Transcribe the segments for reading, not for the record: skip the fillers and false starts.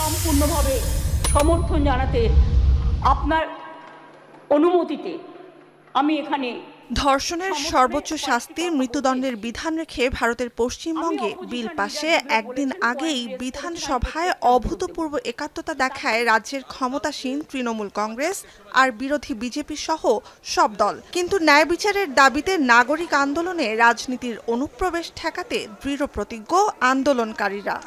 সম্পূর্ণভাবে সমর্থন জানাতে আপনার অনুমতিতে আমি এখানে ধর্ষণের সর্বোচ্চ শাস্তি মৃত্যুদণ্ডের বিধান রেখে ভারতের পশ্চিমবঙ্গে বিল পাশে একদিন আগেই বিধানসভায় অভূতপূর্ব একাত্মতা দেখায় রাজ্যের ক্ষমতাসীন তৃণমূল কংগ্রেস আর বিরোধী বিজেপি সহ সব দল। কিন্তু ন্যায় বিচারের দাবিতে নাগরিক আন্দোলনে রাজনীতির অনুপ্রবেশ ঠেকাতে দৃঢ় প্রতিজ্ঞ আন্দোলনকারীরা।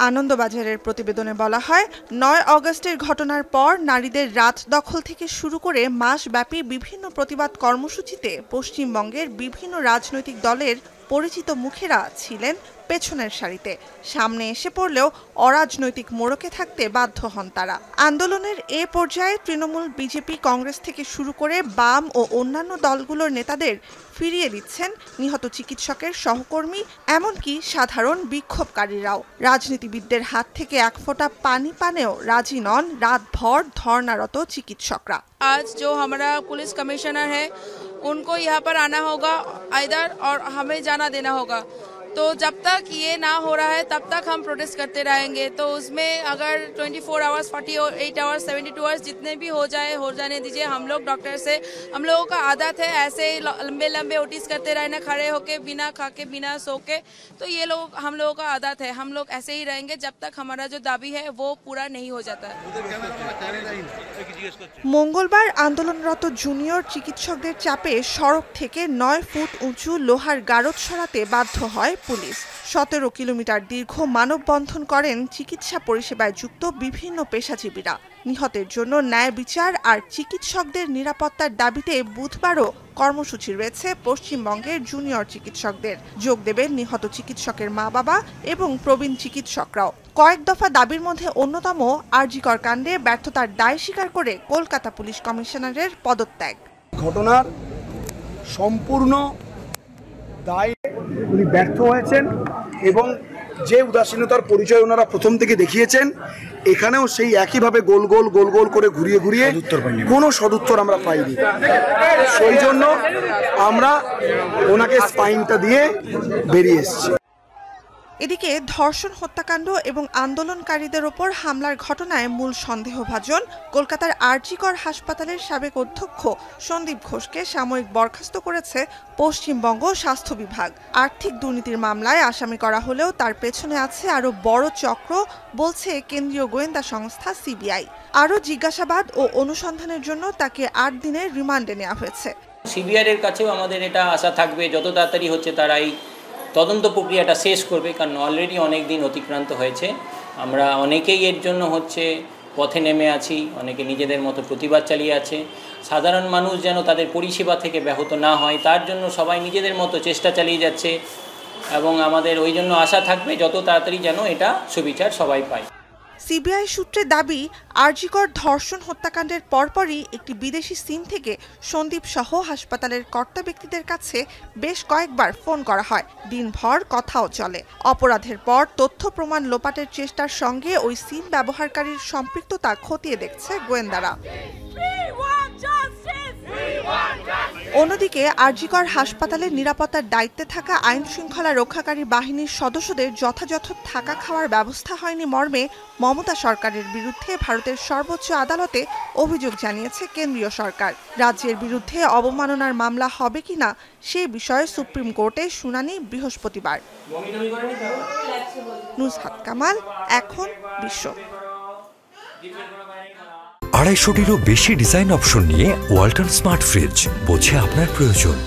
আনন্দবাজারের প্রতিবেদনে বলা হয়, ৯ আগস্টের ঘটনার পর নারীদের রাত দখল থেকে শুরু করে মাসব্যাপী বিভিন্ন প্রতিবাদ কর্মসূচিতে পশ্চিমবঙ্গের বিভিন্ন রাজনৈতিক দলের পরিচিত মুখেরা ছিলেন পেছনের সারিতে। সামনে এসে পড়লেও অরাজনৈতিক মোড়কে থাকতে বাধ্য হন তারা। আন্দোলনের এ পর্যায়ে তৃণমূল, বিজেপি, কংগ্রেস থেকে শুরু করে বাম ও অন্যান্য দলগুলোর নেতাদের ফিরিয়ে দিচ্ছেন নিহত চিকিৎসকের সহকর্মী, এমনকি সাধারণ বিক্ষোভকারীরাও। রাজনীতিবিদদের হাত থেকে এক ফোঁটা পানি পানেও রাজি নন রাতভর ধর্নারত চিকিৎসকরা। आज जो हमारा पुलिस कमिश्नर है उनको यहाँ पर आना होगा इधर और हमें जाना देना होगा। तो जब तक ये ना हो रहा है तब तक हम प्रोटेस्ट करते रहेंगे। तो उसमें अगर 24 आवर्स, 48 आवर्स, 72 आवर्स जितने भी हो जाने दीजिए। हम लोग डॉक्टर से, हम लोगों का आदत है ऐसे लंबे ओटीज करते रहना, खड़े होके, बिना खा के, बिना सो के। तो ये लोग, हम लोगों का आदत है, हम लोग ऐसे ही रहेंगे जब तक हमारा जो दाबी है वो पूरा नहीं हो जाता है। মঙ্গলবার আন্দোলনরত জুনিয়র চিকিৎসকদের চাপে সড়ক থেকে ৯ ফুট উঁচু লোহার গারদ সরাতে বাধ্য হয় পুলিশ। ১৭ কিলোমিটার দীর্ঘ মানববন্ধন করেন চিকিৎসা পরিষেবায় যুক্ত বিভিন্ন পেশাজীবীরা। নিহতের জন্য ন্যায় বিচার আর চিকিৎসকদের নিরাপত্তার দাবিতে বুধবারও কর্মসূচি রয়েছে পশ্চিমবঙ্গের জুনিয়র চিকিৎসকদের। যোগ দেবেন নিহত চিকিৎসকের মা-বাবা এবং প্রবীণ চিকিৎসকরাও। কয়েক দফা দাবির মধ্যে অন্যতম আরজিকর কাণ্ডে ব্যর্থতার দায় স্বীকার করে কলকাতা পুলিশ কমিশনারের পদত্যাগ। ঘটনার সম্পূর্ণ দায় উনি ব্যর্থ হয়েছেন এবং যে উদাসীনতার পরিচয় ওনারা প্রথম থেকে দেখিয়েছেন, এখানেও সেই একইভাবে গোল গোল করে ঘুরিয়ে কোনো সদুত্তর আমরা পাইনি। সেই জন্য আমরা ওনাকে স্পাইনটা দিয়ে বেরিয়ে এসেছি। এদিকে ধর্ষণ, হত্যাকাণ্ড এবং আন্দোলনকারীদের ওপর হামলার ঘটনায় মূল সন্দেহভাজন কলকাতার আরজিকর হাসপাতালের সাবেক অধ্যক্ষ সন্দীপ ঘোষকে সাময়িক বরখাস্ত করেছে পশ্চিমবঙ্গ স্বাস্থ্য বিভাগ। আর্থিক দুর্নীতির মামলায় আসামি করা হলেও তার পেছনে আছে আরও বড় চক্র, বলছে কেন্দ্রীয় গোয়েন্দা সংস্থা সিবিআই। আরও জিজ্ঞাসাবাদ ও অনুসন্ধানের জন্য তাকে ৮ দিনের রিমান্ডে নেওয়া হয়েছে। সিবিআই এর কাছেও আমাদের এটা আশা থাকবে যত তাড়াতাড়ি হচ্ছে তারা এই তদন্ত প্রক্রিয়াটা শেষ করবে, কারণ অলরেডি অনেক দিন অতিক্রান্ত হয়েছে। আমরা অনেকেই এর জন্য পথে নেমে আছি, অনেকে নিজেদের মতো প্রতিবাদ চালিয়ে আছে। সাধারণ মানুষ যেন তাদের পরিষেবা থেকে ব্যাহত না হয় তার জন্য সবাই নিজেদের মতো চেষ্টা চালিয়ে যাচ্ছে এবং আমাদের ওই জন্য আশা থাকবে যত তাড়াতাড়ি যেন এটা সুবিচার সবাই পায়। সিবিআই সূত্রে দাবি, আরজিকর ধর্ষণ হত্যাকাণ্ডের পরপরই একটি বিদেশি সিম থেকে সন্দীপ সহ হাসপাতালের কর্তা ব্যক্তিদের কাছে বেশ কয়েকবার ফোন করা হয়। দিনভর কথাও চলে। অপরাধের পর তথ্য প্রমাণ লোপাটের চেষ্টার সঙ্গে ওই সিম ব্যবহারকারীর সম্পৃক্ততা খতিয়ে দেখছে গোয়েন্দারা। অন্যদিকে আরজিকর হাসপাতালের নিরাপত্তার দায়িত্বে থাকা আইন শৃঙ্খলা রক্ষাকারী বাহিনীর সদস্যদের যথাযথ থাকা খাওয়ার ব্যবস্থা হয়নি মর্মে মমতা সরকারের বিরুদ্ধে ভারতের সর্বোচ্চ আদালতে অভিযোগ জানিয়েছে কেন্দ্রীয় সরকার। রাজ্যের বিরুদ্ধে অবমাননার মামলা হবে কিনা সে বিষয়ে সুপ্রিম কোর্টে শুনানি বৃহস্পতিবার। নুসহাত কামাল, এখন বিশ্ব। ২৫০টিরও বেশি ডিজাইন অপশন নিয়ে ওয়ালটন স্মার্ট ফ্রিজ, বোঝে আপনার প্রয়োজন।